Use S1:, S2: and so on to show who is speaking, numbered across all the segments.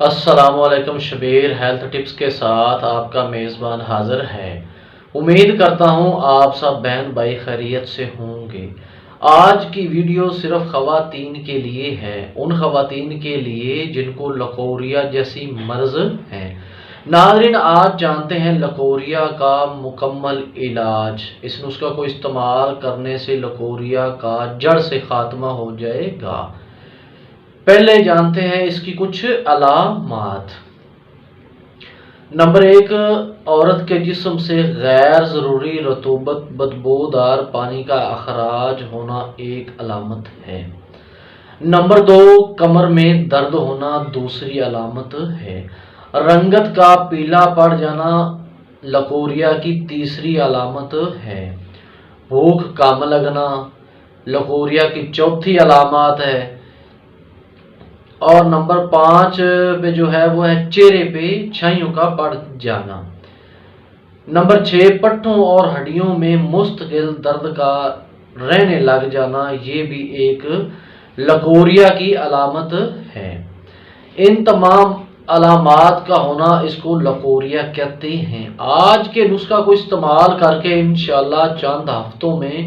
S1: السلام علیکم، Shabbir health tips کے ساتھ آپ کا میزبان حاضر ہے۔ امید کرتا ہوں آپ سب بہن بھائی خیریت سے ہوں گے۔ آج کی ویڈیو صرف خواتین کے لیے ہے، ان خواتین کے لیے جن کو لکوریا جیسی مرض ہے۔ ناظرین، آج جانتے ہیں لکوریا کا مکمل علاج۔ اس نسخہ کو استعمال کرنے سے لکوریا کا جڑ سے خاتمہ ہو جائے گا۔ پہلے جانتے ہیں اس کی کچھ علامات۔ نمبر 1، عورت کے جسم سے غیر ضروری رطوبت بدبودار پانی کا اخراج ہونا ایک علامت ہے۔ نمبر 2، کمر میں درد ہونا دوسری علامت ہے۔ رنگت کا پیلا پڑ جانا لکوریا کی تیسری علامت ہے۔ بھوک کم لگنا لکوریا کی چوتھی علامات ہے۔ اور نمبر 5 پہ جو ہے وہ ہے چہرے پہ چھائیوں کا پڑ جانا۔ نمبر 6، پٹھوں اور ہڈیوں میں مستقل درد کا رہنے لگ جانا، یہ بھی ایک لکوریا کی علامت ہے۔ ان تمام علامات کا ہونا اس کو لکوریا کہتے ہیں۔ آج کے نسخہ کو استعمال کر کے انشاءاللہ چند ہفتوں میں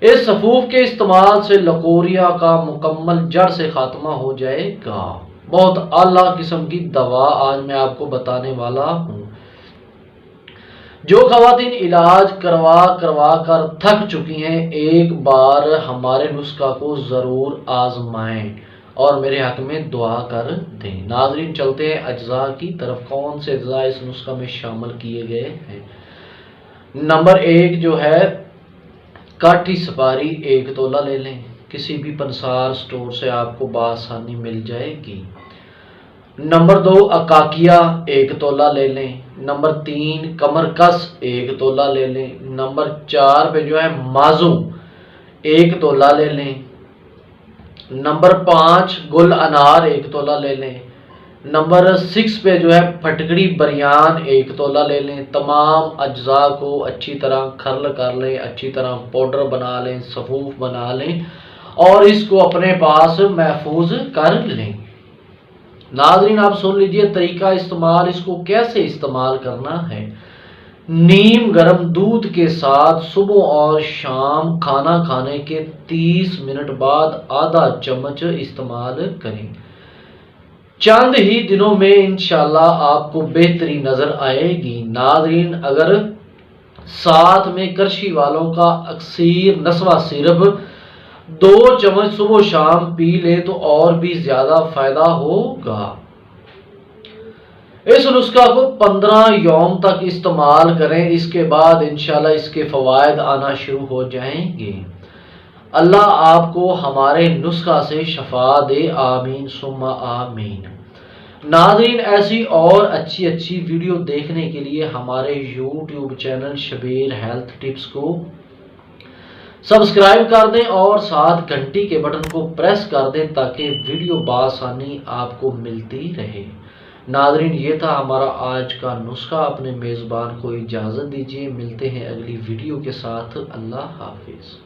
S1: اس سفوف کے استعمال سے لکوریا کا مکمل جڑ سے خاتمہ ہو جائے گا۔ بہت اعلیٰ قسم کی دوا آج میں آپ کو بتانے والا ہوں۔ جو خواتین علاج کروا کر تھک چکی ہیں، ایک بار ہمارے نسخہ کو ضرور آزمائیں اور میرے حق میں دعا کر دیں۔ ناظرین، چلتے ہیں اجزاء کی طرف۔ کون سے اجزاء اس نسخہ میں شامل کیے گئے ہیں؟ نمبر 1 جو ہے کاٹھی سپاری 1 تولہ لے لیں، کسی بھی پنسار سٹور سے آپ کو بآسانی مل جائے گی۔ نمبر 2، اکاکیا 1 تولہ لے لیں۔ نمبر 3، کمر کس 1 تولہ لے لیں۔ نمبر 4 پہ جو ہے مازو 1 تولہ لے لیں۔ نمبر 5، گل انار 1 تولہ لے لیں۔ نمبر 6 پہ جو ہے پھٹکڑی بریان 1 تولہ لے لیں۔ تمام اجزاء کو اچھی طرح کھرل کر لیں، اچھی طرح پاؤڈر بنا لیں، سفوف بنا لیں اور اس کو اپنے پاس محفوظ کر لیں۔ ناظرین، آپ سن لیجئے طریقہ استعمال، اس کو کیسے استعمال کرنا ہے۔ نیم گرم دودھ کے ساتھ صبح اور شام کھانا کھانے کے 30 منٹ بعد آدھا چمچ استعمال کریں۔ چند ہی دنوں میں انشاءاللہ آپ کو بہتری نظر آئے گی۔ ناظرین، اگر ساتھ میں کرشی والوں کا اکسیر نسواں سیرپ 2 چمچ صبح و شام پی لیں تو اور بھی زیادہ فائدہ ہوگا۔ اس نسخہ کو 15 یوم تک استعمال کریں، اس کے بعد انشاءاللہ اس کے فوائد آنا شروع ہو جائیں گے۔ اللہ آپ کو ہمارے نسخہ سے شفا دے، آمین ثم آمین۔ ناظرین، ایسی اور اچھی ویڈیو دیکھنے کے لیے ہمارے YouTube channel Shabbir health tips کو سبسکرائب کر دیں اور ساتھ گھنٹی کے بٹن کو پریس کر دیں تاکہ ویڈیو بآسانی آپ کو ملتی رہے۔ ناظرین، یہ تھا ہمارا آج کا نسخہ۔ اپنے میزبان کو اجازت دیجیے، ملتے ہیں اگلی ویڈیو کے ساتھ۔ اللہ حافظ۔